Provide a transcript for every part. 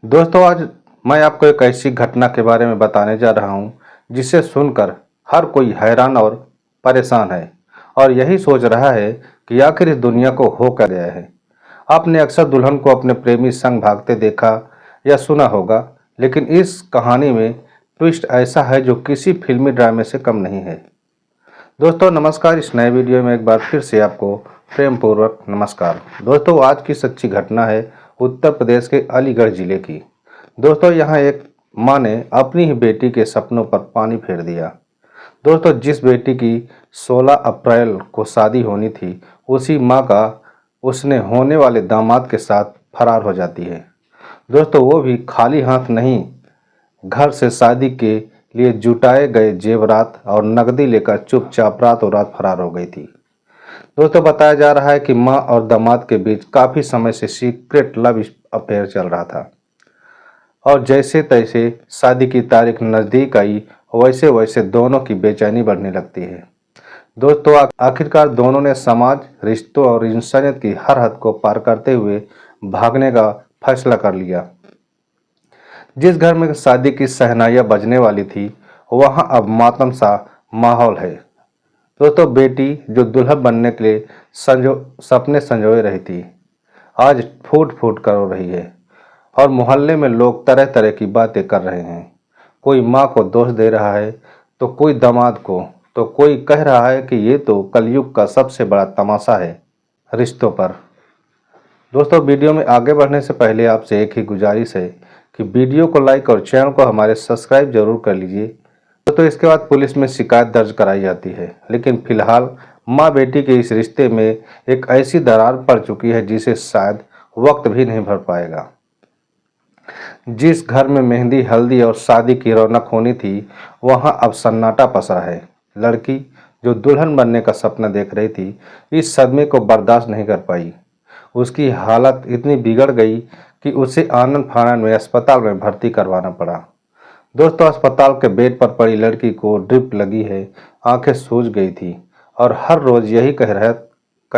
दोस्तों, आज मैं आपको एक ऐसी घटना के बारे में बताने जा रहा हूं जिसे सुनकर हर कोई हैरान और परेशान है और यही सोच रहा है कि आखिर इस दुनिया को हो क्या गया है। आपने अक्सर दुल्हन को अपने प्रेमी संग भागते देखा या सुना होगा, लेकिन इस कहानी में ट्विस्ट ऐसा है जो किसी फिल्मी ड्रामे से कम नहीं है। दोस्तों नमस्कार, इस नए वीडियो में एक बार फिर से आपको प्रेम पूर्वक नमस्कार। दोस्तों, आज की सच्ची घटना है उत्तर प्रदेश के अलीगढ़ जिले की। दोस्तों, यहाँ एक माँ ने अपनी ही बेटी के सपनों पर पानी फेर दिया। दोस्तों, जिस बेटी की 16 अप्रैल को शादी होनी थी, उसी माँ का उसने होने वाले दामाद के साथ फरार हो जाती है। दोस्तों, वो भी खाली हाथ नहीं, घर से शादी के लिए जुटाए गए जेवरात और नकदी लेकर चुपचाप रातों रात फरार हो गई थी। दोस्तों, बताया जा रहा है कि मां और दामाद के बीच काफी समय से सीक्रेट लव अफेयर चल रहा था और जैसे तैसे शादी की तारीख नजदीक आई, वैसे वैसे दोनों की बेचैनी बढ़ने लगती है। दोस्तों, आखिरकार दोनों ने समाज, रिश्तों और इंसानियत की हर हद को पार करते हुए भागने का फैसला कर लिया। जिस घर में शादी की शहनाइयाँ बजने वाली थी, वहां अब मातम सा माहौल है। दोस्तों, बेटी जो दुल्हन बनने के लिए सपने संजोए रही थी, आज फूट फूट कर रो रही है और मोहल्ले में लोग तरह तरह की बातें कर रहे हैं। कोई माँ को दोष दे रहा है, तो कोई दामाद को, तो कोई कह रहा है कि ये तो कलयुग का सबसे बड़ा तमाशा है रिश्तों पर। दोस्तों, वीडियो में आगे बढ़ने से पहले आपसे एक ही गुजारिश है कि वीडियो को लाइक और चैनल को हमारे सब्सक्राइब जरूर कर लीजिए। तो इसके बाद पुलिस में शिकायत दर्ज कराई जाती है, लेकिन फिलहाल माँ बेटी के इस रिश्ते में एक ऐसी दरार पड़ चुकी है जिसे शायद वक्त भी नहीं भर पाएगा। जिस घर में मेहंदी, हल्दी और शादी की रौनक होनी थी, वहां अब सन्नाटा पसरा है। लड़की जो दुल्हन बनने का सपना देख रही थी, इस सदमे को बर्दाश्त नहीं कर पाई। उसकी हालत इतनी बिगड़ गई कि उसे आनन फानन में अस्पताल में भर्ती करवाना पड़ा। दोस्तों, अस्पताल के बेड पर पड़ी लड़की को ड्रिप लगी है, आंखें सूज गई थी और हर रोज यही कह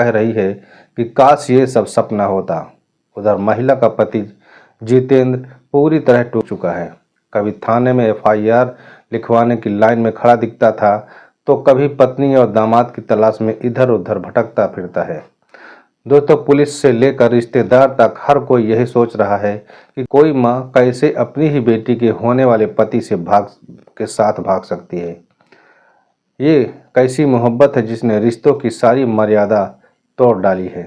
रही है कि काश ये सब सपना होता। उधर महिला का पति जितेंद्र पूरी तरह टूट चुका है। कभी थाने में एफआईआर लिखवाने की लाइन में खड़ा दिखता था, तो कभी पत्नी और दामाद की तलाश में इधर उधर भटकता फिरता है। दोस्तों, पुलिस से लेकर रिश्तेदार तक हर कोई यही सोच रहा है कि कोई माँ कैसे अपनी ही बेटी के होने वाले पति से भाग सकती है। ये कैसी मोहब्बत है जिसने रिश्तों की सारी मर्यादा तोड़ डाली है।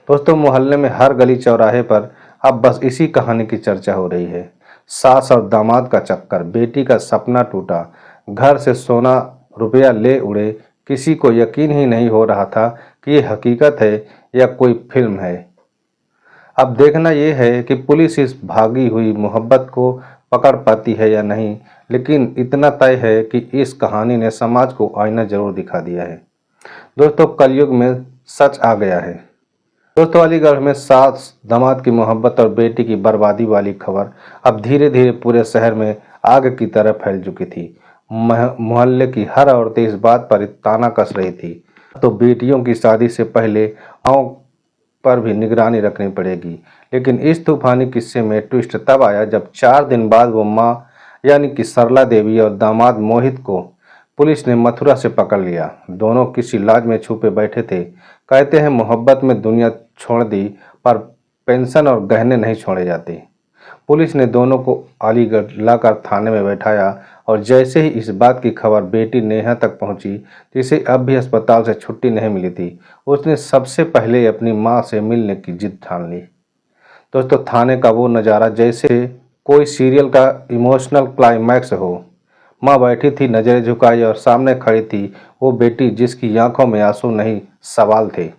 दोस्तों, मोहल्ले में हर गली चौराहे पर अब बस इसी कहानी की चर्चा हो रही है। सास और दामाद का चक्कर, बेटी का सपना टूटा, घर से सोना रुपया ले उड़े। किसी को यकीन ही नहीं हो रहा था कि ये हकीकत है या कोई फिल्म है। अब देखना यह है कि पुलिस इस भागी हुई मोहब्बत को पकड़ पाती है या नहीं, लेकिन इतना तय है कि इस कहानी ने समाज को आईना जरूर दिखा दिया है। दोस्तों, कलयुग में सच आ गया है। दोस्तों, अलीगढ़ में सास दामाद की मोहब्बत और बेटी की बर्बादी वाली खबर अब धीरे धीरे पूरे शहर में आग की तरह फैल चुकी थी। मोहल्ले की हर औरतें इस बात पर ताना कस रही थी, तो बेटियों की शादी से पहले गाँव पर भी निगरानी रखनी पड़ेगी। लेकिन इस तूफानी किस्से में ट्विस्ट तब आया जब 4 दिन बाद वो माँ यानी कि सरला देवी और दामाद मोहित को पुलिस ने मथुरा से पकड़ लिया। दोनों किसी लाज में छुपे बैठे थे। कहते हैं मोहब्बत में दुनिया छोड़ दी, पर पेंशन और गहने नहीं छोड़े जाते। पुलिस ने दोनों को अलीगढ़ लाकर थाने में बैठाया और जैसे ही इस बात की खबर बेटी नेहा तक पहुंची, जिसे अब भी अस्पताल से छुट्टी नहीं मिली थी, उसने सबसे पहले अपनी मां से मिलने की जिद ठान ली। दोस्तों, थाने का वो नज़ारा जैसे कोई सीरियल का इमोशनल क्लाइमैक्स हो। माँ बैठी थी, नजरें झुकाई, और सामने खड़ी थी वो बेटी जिसकी आंखों में आंसू नहीं, सवाल थे।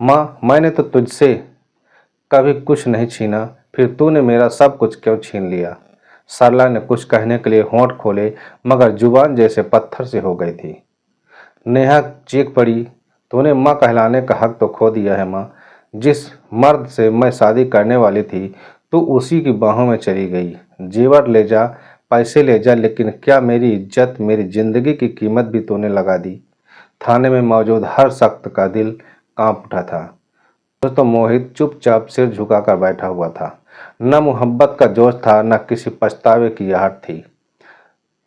माँ, मैंने तो तुझसे कभी कुछ नहीं छीना, फिर तूने मेरा सब कुछ क्यों छीन लिया? सरला ने कुछ कहने के लिए होंठ खोले, मगर जुबान जैसे पत्थर से हो गई थी। नेहा चीख पड़ी, तूने माँ कहलाने का हक तो खो दिया है माँ। जिस मर्द से मैं शादी करने वाली थी, तू उसी की बाहों में चली गई। जेवर ले जा, पैसे ले जा, लेकिन क्या मेरी इज्जत, मेरी जिंदगी की कीमत भी तूने लगा दी? थाने में मौजूद हर शख्स का दिल कांप उठा था। दोस्तों, मोहित चुपचाप सिर झुकाकर बैठा हुआ था। न मोहब्बत का जोश था, न किसी पछतावे की आहट थी।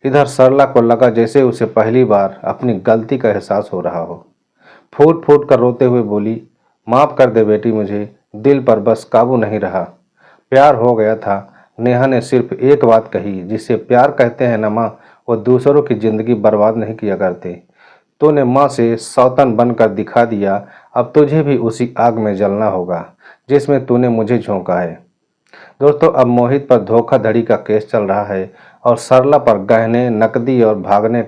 इधर सरला को लगा जैसे उसे पहली बार अपनी गलती का एहसास हो रहा हो। फूट फूट कर रोते हुए बोली, माफ़ कर दे बेटी, मुझे दिल पर बस काबू नहीं रहा। प्यार हो गया था। नेहा ने सिर्फ एक बात कही, जिसे प्यार कहते हैं न माँ, वो दूसरों की ज़िंदगी बर्बाद नहीं किया करते। तूने माँ से सौतन बनकर दिखा दिया, अब तुझे भी उसी आग में जलना होगा जिसमें तूने मुझे झोंका है। दोस्तों, अब मोहित पर धोखाधड़ी का केस चल रहा है और सरला पर गहने, नकदी और भागने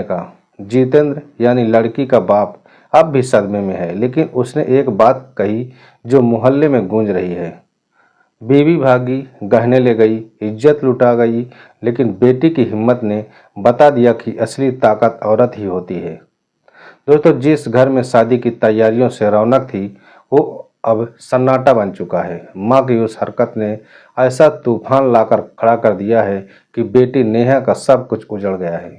का। जितेंद्र यानी लड़की का बाप अब भी सदमे में है, लेकिन उसने एक बात कही जो मोहल्ले में गूंज रही है। बीवी भागी, गहने ले गई, इज्जत लुटा गई, लेकिन बेटी की हिम्मत ने बता दिया कि असली ताकत औरत ही होती है। दोस्तों, जिस घर में शादी की तैयारियों से रौनक थी, वो अब सन्नाटा बन चुका है। माँ की उस हरकत ने ऐसा तूफान लाकर खड़ा कर दिया है कि बेटी नेहा का सब कुछ उजड़ गया है।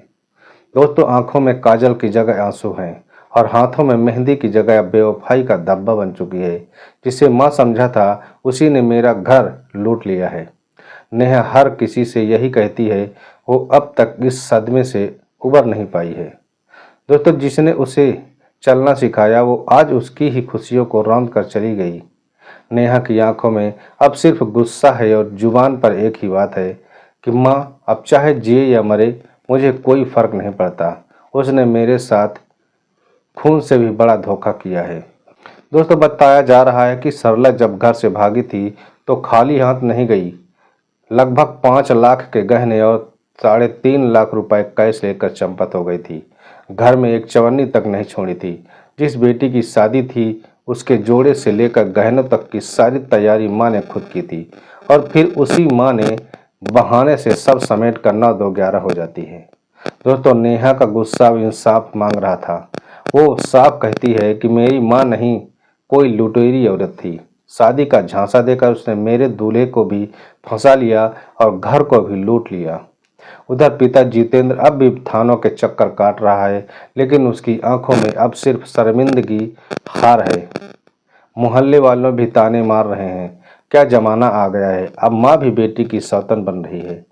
दोस्तों, आंखों में काजल की जगह आंसू हैं और हाथों में मेहंदी की जगह बेवफाई का धब्बा बन चुकी है। जिसे माँ समझा था, उसी ने मेरा घर लूट लिया है। नेहा हर किसी से यही कहती है। वो अब तक इस सदमे से उबर नहीं पाई है। दोस्तों, जिसने उसे चलना सिखाया, वो आज उसकी ही खुशियों को रौंद कर चली गई। नेहा की आंखों में अब सिर्फ गुस्सा है और जुबान पर एक ही बात है कि माँ, अब चाहे जिए या मरे, मुझे कोई फर्क नहीं पड़ता। उसने मेरे साथ खून से भी बड़ा धोखा किया है। दोस्तों, बताया जा रहा है कि सरला जब घर से भागी थी तो खाली हाथ नहीं गई। लगभग 5 लाख के गहने और 3.5 लाख रुपए कैश लेकर चंपत हो गई थी। घर में एक चवन्नी तक नहीं छोड़ी थी। जिस बेटी की शादी थी, उसके जोड़े से लेकर गहनों तक की सारी तैयारी माँ ने खुद की थी और फिर उसी माँ ने बहाने से सब समेट कर 9-2-11 हो जाती है। दोस्तों, नेहा का गुस्सा अब इंसाफ मांग रहा था। वो साफ कहती है कि मेरी माँ नहीं, कोई लुटेरी औरत थी। शादी का झांसा देकर उसने मेरे दूल्हे को भी फंसा लिया और घर को भी लूट लिया। उधर पिता जितेंद्र अब भी थानों के चक्कर काट रहा है, लेकिन उसकी आंखों में अब सिर्फ शर्मिंदगी हार है। मोहल्ले वालों भी ताने मार रहे हैं। क्या जमाना आ गया है, अब माँ भी बेटी की सौतन बन रही है।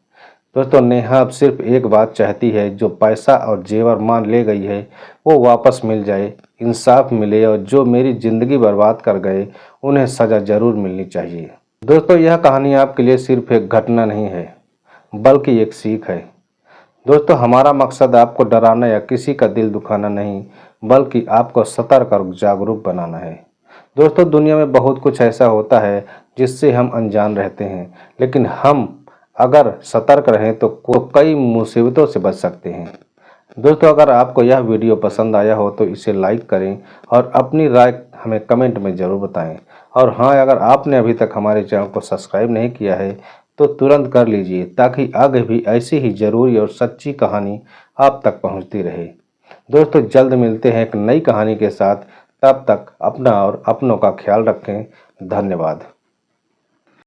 दोस्तों, नेहा अब सिर्फ एक बात चाहती है, जो पैसा और जेवर माँ ले गई है वो वापस मिल जाए, इंसाफ मिले और जो मेरी ज़िंदगी बर्बाद कर गए उन्हें सज़ा ज़रूर मिलनी चाहिए। दोस्तों, यह कहानी आपके लिए सिर्फ एक घटना नहीं है, बल्कि एक सीख है। दोस्तों, हमारा मकसद आपको डराना या किसी का दिल दुखाना नहीं, बल्कि आपको सतर्क और जागरूक बनाना है। दोस्तों, दुनिया में बहुत कुछ ऐसा होता है जिससे हम अनजान रहते हैं, लेकिन हम अगर सतर्क रहें तो कई मुसीबतों से बच सकते हैं। दोस्तों, अगर आपको यह वीडियो पसंद आया हो तो इसे लाइक करें और अपनी राय हमें कमेंट में ज़रूर बताएं। और हाँ, अगर आपने अभी तक हमारे चैनल को सब्सक्राइब नहीं किया है तो तुरंत कर लीजिए, ताकि आगे भी ऐसी ही ज़रूरी और सच्ची कहानी आप तक पहुंचती रहे। दोस्तों, जल्द मिलते हैं एक नई कहानी के साथ। तब तक अपना और अपनों का ख्याल रखें। धन्यवाद।